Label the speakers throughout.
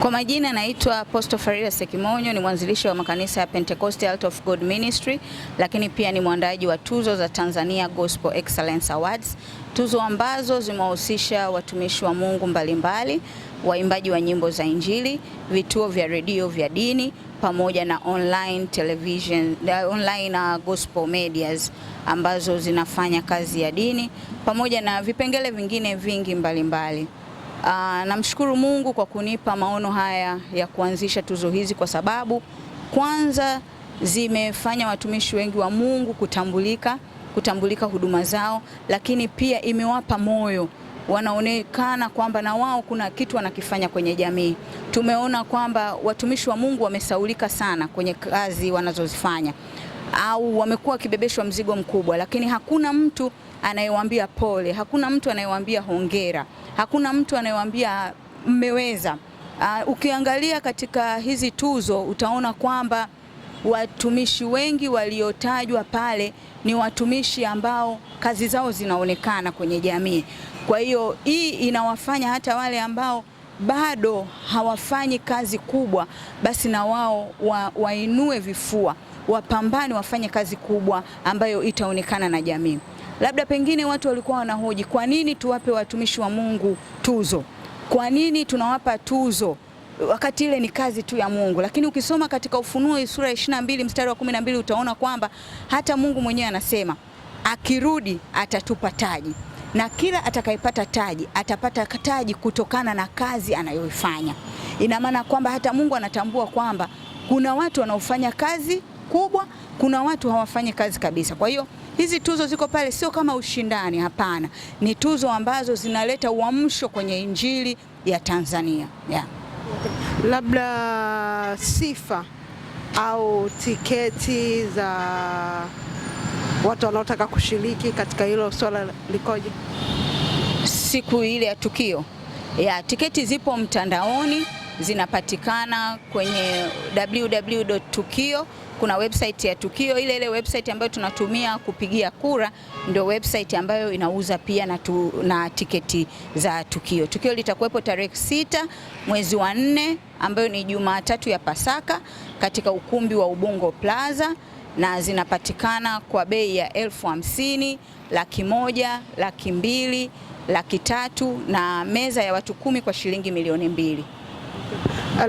Speaker 1: Kwa majina naitwa Apostle Farida Sekimonyo, ni mwanzilishi wa makanisa ya Pentecost Heart of God Ministry, lakini pia ni mwandaji wa tuzo za Tanzania Gospel Excellence Awards, tuzo ambazo zimewahusisha watumishi wa Mungu mbalimbali, waimbaji wa nyimbo za Injili, vituo vya redio vya dini pamoja na online television, online gospel medias ambazo zinafanya kazi ya dini pamoja na vipengele vingine vingi mbalimbali. Namshukuru Mungu kwa kunipa maono haya ya kuanzisha tuzo hizi, kwa sababu kwanza zimefanya watumishi wengi wa Mungu kutambulika huduma zao, lakini pia imewapa moyo, wanaonekana kwamba na wao kuna kitu wanakifanya kwenye jamii. Tumeona kwamba watumishi wa Mungu wamesaulika sana kwenye kazi wanazozifanya, au wamekuwa kibebeshwa mzigo mkubwa, lakini hakuna mtu anayewaambia pole, hakuna mtu anayewaambia hongera, hakuna mtu anayewaambia mmeweza. Ukiangalia katika hizi tuzo utaona kwamba watumishi wengi waliotajwa pale ni watumishi ambao kazi zao zinaonekana kwenye jamii. Kwa hiyo hii inawafanya hata wale ambao bado hawafanyi kazi kubwa, basi na wao wainue vifua, wapambane, wafanye kazi kubwa ambayo itaonekana na jamii. Labda pengine watu walikuwa wanahoji, kwa nini tuwape watumishi wa Mungu tuzo? Kwa nini tunawapa tuzo wakati ile ni kazi tu ya Mungu? Lakini ukisoma katika Ufunuo sura ya 22 mstari wa 12 utaona kwamba hata Mungu mwenyewe anasema akirudi atatupa taji, na kila atakayepata taji atapata taji kutokana na kazi anayoifanya. Ina maana kwamba hata Mungu anatambua kwamba kuna watu wanaofanya kazi kubwa, kuna watu hawafanyi kazi kabisa. Kwa hiyo hizi tuzo ziko pale sio kama ushindani, hapana. Ni tuzo ambazo zinaleta uamsho kwenye Injili ya Tanzania. Yeah.
Speaker 2: Labda sifa au tiketi za watu wanaotaka kushiriki katika hilo swala likoje?
Speaker 1: Siku ile ya tukio, tiketi zipo mtandaoni, zinapatikana kwenye www.tukio. Kuna website ya Tukio, ile website ambayo tunatumia kupigia kura ndio website ambayo inauza pia na tiketi za Tukio. Tukio litakuwepo tarehe 6 mwezi wa 4 ambayo ni Jumatatu ya Pasaka katika ukumbi wa Ubungo Plaza, na zinapatikana kwa bei ya 50,000, 100,000, 200,000, 300,000 na meza ya watu 10 kwa shilingi milioni 2.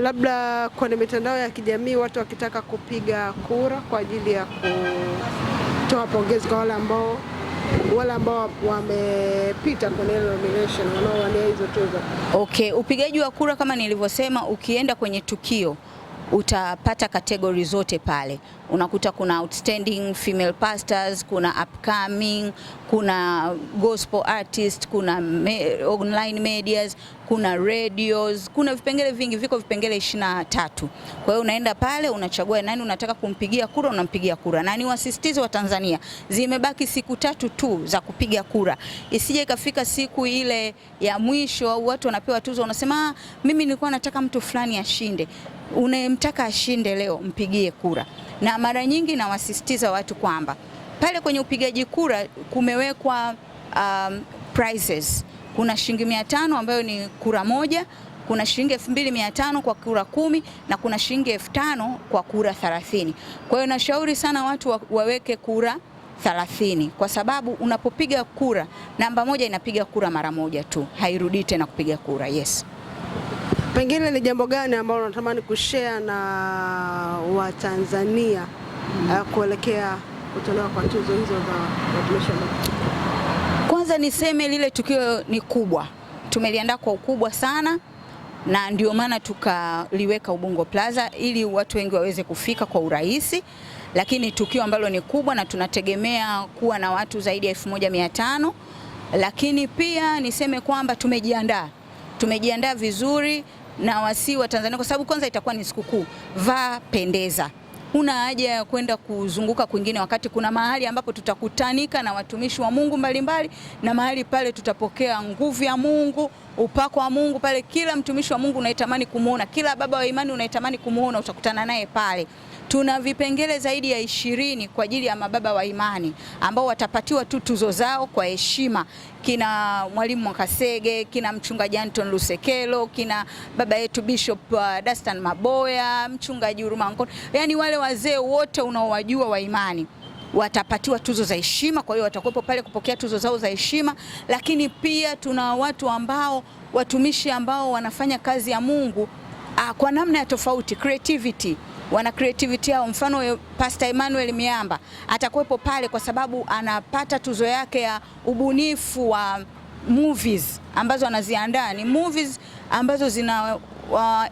Speaker 2: Labda kwenye mitandao ya kijamii watu wakitaka kupiga kura kwa ajili ya kutoa pongezi kwa wale ambao wamepita kwenye nomination, wanaowania hizo tuzo.
Speaker 1: Okay, upigaji wa kura kama nilivyosema, ukienda kwenye Tukio utapata kategori zote pale. Unakuta kuna outstanding female pastors, kuna upcoming, kuna gospel artist, kuna online medias, kuna radios, kuna vipengele vingi, viko vipengele 23. Kwa hiyo unaenda pale unachagua nani unataka kumpigia kura, unampigia kura. Na ni wasisitizo wa Tanzania, zimebaki siku 3 tu za kupiga kura. Isije ikafika siku ile ya mwisho au watu wanapewa tuzo unasema mimi nilikuwa nataka mtu fulani ashinde. Unayemtaka ashinde leo mpigie kura. Na mara nyingi na wasisitiza watu kwamba pale kwenye upigaji kura kumewekwa prizes. Kuna shilingi 500 ambayo ni kura moja, kuna shilingi 2,500 kwa kura 10, na kuna shilingi 5,000 kwa kura 30. Kwa hiyo nashauri sana watu waweke kura 30, kwa sababu unapopiga kura namba moja inapiga kura mara moja tu, hairudi tena kupiga kura. Yes.
Speaker 2: Pengine ni jambo gani ambalo unatamani kushare na Watanzania kuelekea kutolewa kwa tuzo hizo za watumishi wa Mungu?
Speaker 1: Kwanza niseme lile tukio ni kubwa, tumeliandaa kwa ukubwa sana, na ndio maana tukaliweka Ubungo Plaza ili watu wengi waweze kufika kwa urahisi. Lakini tukio ambalo ni kubwa na tunategemea kuwa na watu zaidi ya 1,500. Lakini pia niseme kwamba tumejiandaa vizuri, na wasi wa Tanzania, kwa sababu kwanza itakuwa ni sikukuu. Vaa pendeza, huna haja ya kwenda kuzunguka kwingine, wakati kuna mahali ambapo tutakutanika na watumishi wa Mungu mbalimbali, na mahali pale tutapokea nguvu ya Mungu, upako wa Mungu pale. Kila mtumishi wa Mungu unaitamani kumuona, kila baba wa imani unaitamani kumuona, utakutana naye pale. Tuna vipengele zaidi ya 20 kwa ajili ya mababa wa imani ambao watapatiwa tu tuzo zao kwa heshima. Kina Mwalimu Mwakasege, kina Mchungaji Anton Lusekelo, kina baba yetu Bishop Dastan Maboya, Mchungaji Huruma Nkono. Yani wale wazee wote unaowajua wa imani watapatiwa tuzo za heshima. Kwa hiyo watakuwepo pale kupokea tuzo zao za heshima. Lakini pia tuna watu ambao, watumishi ambao wanafanya kazi ya Mungu kwa namna ya tofauti, creativity, wana creativity yao. Mfano Pastor Emmanuel Miamba atakuwepo pale kwa sababu anapata tuzo yake ya ubunifu wa movies ambazo anaziandaa. Ni movies ambazo zina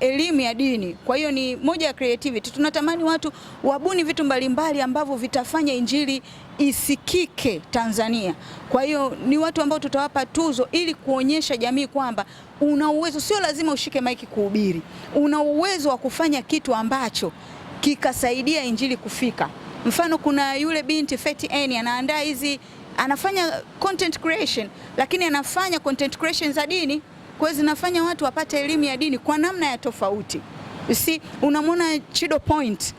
Speaker 1: elimu ya dini. Kwa hiyo ni moja ya creativity. Tunatamani watu wabuni vitu mbalimbali ambavyo vitafanya injili isikike Tanzania. Kwa hiyo ni watu ambao tutawapa tuzo ili kuonyesha jamii kwamba una uwezo, sio lazima ushike maiki kuhubiri. Una uwezo wa kufanya kitu ambacho kikasaidia injili kufika. Mfano kuna yule binti Feti Eni anaandaa hizi, anafanya content creation, lakini anafanya content creation za dini. Kwa hiyo zinafanya watu wapate elimu ya dini kwa namna ya tofauti. Unamwona Chido Point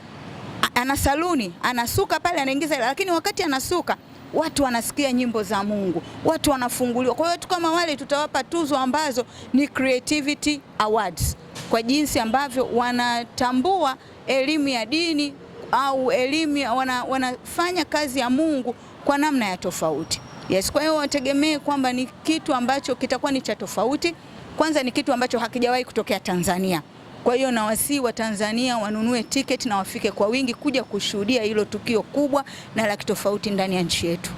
Speaker 1: ana saluni, anasuka pale, anaingiza, lakini wakati anasuka watu wanasikia nyimbo za Mungu, watu wanafunguliwa. Kwa hiyo watu kama wale tutawapa tuzo ambazo ni Creativity Awards kwa jinsi ambavyo wanatambua elimu ya dini au elimu wanafanya kazi ya Mungu kwa namna ya tofauti. Yes, kwa hiyo wategemee kwamba ni kitu ambacho kitakuwa ni cha tofauti. Kwanza ni kitu ambacho hakijawahi kutokea Tanzania. Kwa hiyo nawasihi wa Tanzania wanunue tiketi na wafike kwa wingi kuja kushuhudia hilo tukio kubwa na la kitofauti ndani ya nchi yetu.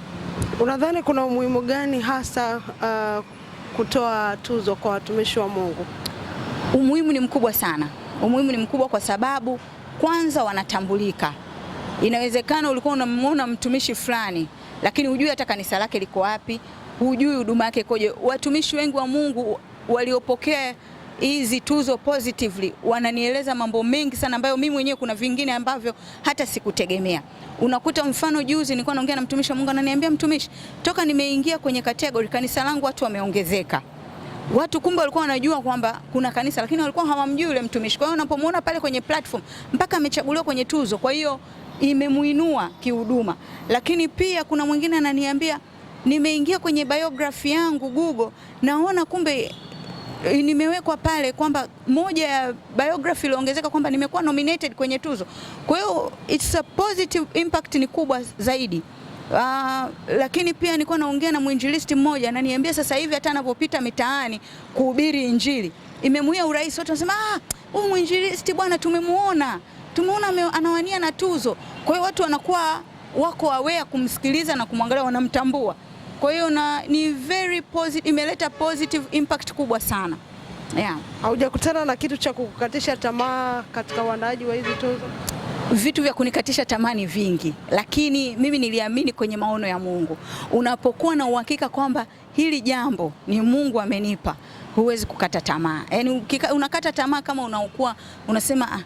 Speaker 2: Unadhani kuna umuhimu gani hasa kutoa tuzo kwa watumishi wa Mungu?
Speaker 1: Umuhimu ni mkubwa sana. Umuhimu ni mkubwa kwa sababu kwanza wanatambulika. Inawezekana ulikuwa unamuona mtumishi fulani lakini hujui hata kanisa lake liko wapi, hujui huduma yake koje. Watumishi wengi wa Mungu waliopokea hizi tuzo positively wananieleza mambo mengi sana ambayo mimi mwenyewe kuna vingine ambavyo hata sikutegemea. Unakuta mfano juzi nilikuwa naongea na mtumishi wa Mungu, ananiambia, mtumishi, toka nimeingia kwenye category kanisa langu watu wameongezeka. Watu kumbe walikuwa wanajua kwamba kuna kanisa lakini walikuwa hawamjui yule mtumishi. Kwa hiyo unapomuona pale kwenye platform mpaka amechaguliwa kwenye tuzo, kwa hiyo imemuinua kihuduma. Lakini pia kuna mwingine ananiambia, nimeingia kwenye biography yangu Google, naona kumbe nimewekwa pale kwamba moja ya biography iliongezeka kwamba nimekuwa nominated kwenye tuzo. Kwa hiyo it's a positive impact, ni kubwa zaidi. Lakini pia nilikuwa naongea na mwinjilisti mmoja, ananiambia sasa hivi hata anapopita mitaani kuhubiri injili imemuia urahisi. Watu wanasema, huyu mwinjilisti bwana tumemuona anawania na tuzo. Kwa hiyo watu wanakuwa wako aware kumsikiliza na kumwangalia, wanamtambua. Kwa hiyo ni very positive, imeleta positive impact kubwa sana. Yeah.
Speaker 2: Haujakutana na kitu cha kukukatisha tamaa katika uandaaji wa hizi tuzo?
Speaker 1: Vitu vya kunikatisha tamaa ni vingi, lakini mimi niliamini kwenye maono ya Mungu. Unapokuwa na uhakika kwamba hili jambo ni Mungu amenipa, huwezi kukata tamaa. Yaani unakata tamaa kama unasema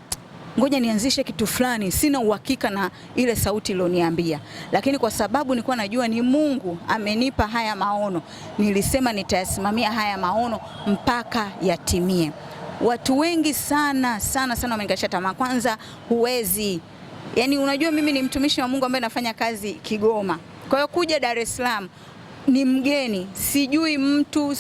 Speaker 1: ngoja nianzishe kitu fulani, sina uhakika na ile sauti iliyoniambia. Lakini kwa sababu nilikuwa najua ni Mungu amenipa haya maono, nilisema nitayasimamia haya maono mpaka yatimie. Watu wengi sana wamenikatisha tamaa. Kwanza huwezi. Yaani unajua mimi ni mtumishi wa Mungu ambaye nafanya kazi Kigoma. Kwa hiyo kuja Dar es Salaam ni mgeni, sijui mtu,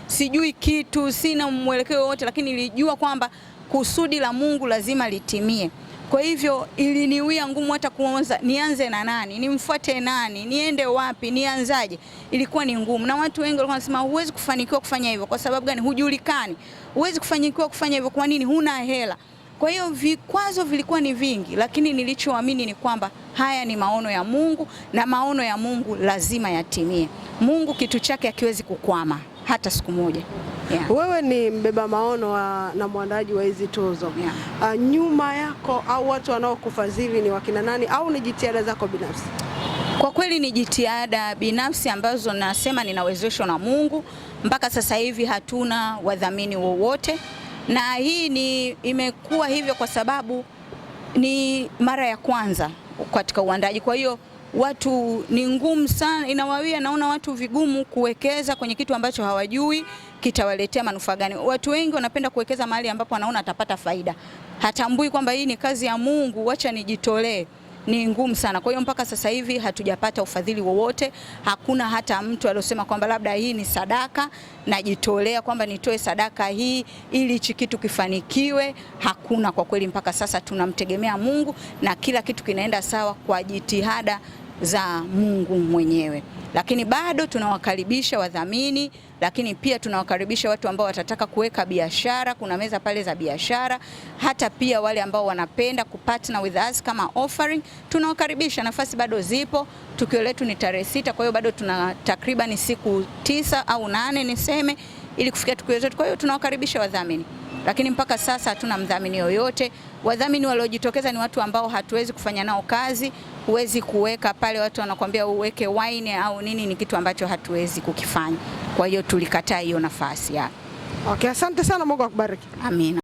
Speaker 1: sijui kitu, sina mwelekeo wote, lakini nilijua kwamba kusudi la Mungu lazima litimie. Kwa hivyo iliniwia ngumu hata kuanza, nianze na nani, nimfuate nani, niende wapi, nianzaje. Ilikuwa ni ngumu. Na watu wengi walikuwa wanasema huwezi kufanikiwa kufanya hivyo. Kwa sababu gani? Hujulikani. Huwezi kufanikiwa kufanya hivyo kwa nini? Huna hela. Kwa hiyo vikwazo vilikuwa ni vingi, lakini nilichoamini ni kwamba haya ni maono ya Mungu na maono ya Mungu lazima yatimie. Mungu kitu chake hakiwezi kukwama hata siku moja. Yeah.
Speaker 2: Wewe ni mbeba maono na mwandaji wa hizi tuzo. Yeah. Nyuma yako au watu wanaokufadhili ni wakina nani au ni jitihada zako binafsi?
Speaker 1: Kwa kweli ni jitihada binafsi ambazo nasema ninawezeshwa na Mungu. Mpaka sasa hivi hatuna wadhamini wowote, na hii imekuwa hivyo kwa sababu ni mara ya kwanza katika uandaji. Kwa hiyo watu ni ngumu sana, inawawia naona watu vigumu kuwekeza kwenye kitu ambacho hawajui kitawaletea manufaa gani. Watu wengi wanapenda kuwekeza mahali ambapo wanaona atapata faida. Hatambui kwamba hii ni kazi ya Mungu, wacha nijitolee. Ni ngumu sana. Kwa hiyo mpaka sasa hivi hatujapata ufadhili wowote. Hakuna hata mtu aliyosema kwamba labda hii ni sadaka najitolea kwamba nitoe sadaka hii ili hichi kitu kifanikiwe. Hakuna kwa kweli, mpaka sasa tunamtegemea Mungu na kila kitu kinaenda sawa kwa jitihada za Mungu mwenyewe. Lakini bado tunawakaribisha wadhamini, lakini pia tunawakaribisha watu ambao watataka kuweka biashara. Kuna meza pale za biashara, hata pia wale ambao wanapenda kupartner with us kama offering, tunawakaribisha. Nafasi bado zipo. Tukio letu ni tarehe 6, kwa hiyo bado tuna takriban siku 9 au 8 niseme ili kufikia tukio letu. Kwa hiyo tunawakaribisha wadhamini. Lakini mpaka sasa hatuna mdhamini yoyote. Wadhamini waliojitokeza ni watu ambao hatuwezi kufanya nao kazi. Huwezi kuweka pale, watu wanakuambia uweke wine au nini, ni kitu ambacho hatuwezi kukifanya. Kwa hiyo tulikataa hiyo nafasi ya.
Speaker 2: Okay, asante sana, Mungu akubariki.
Speaker 1: Amina.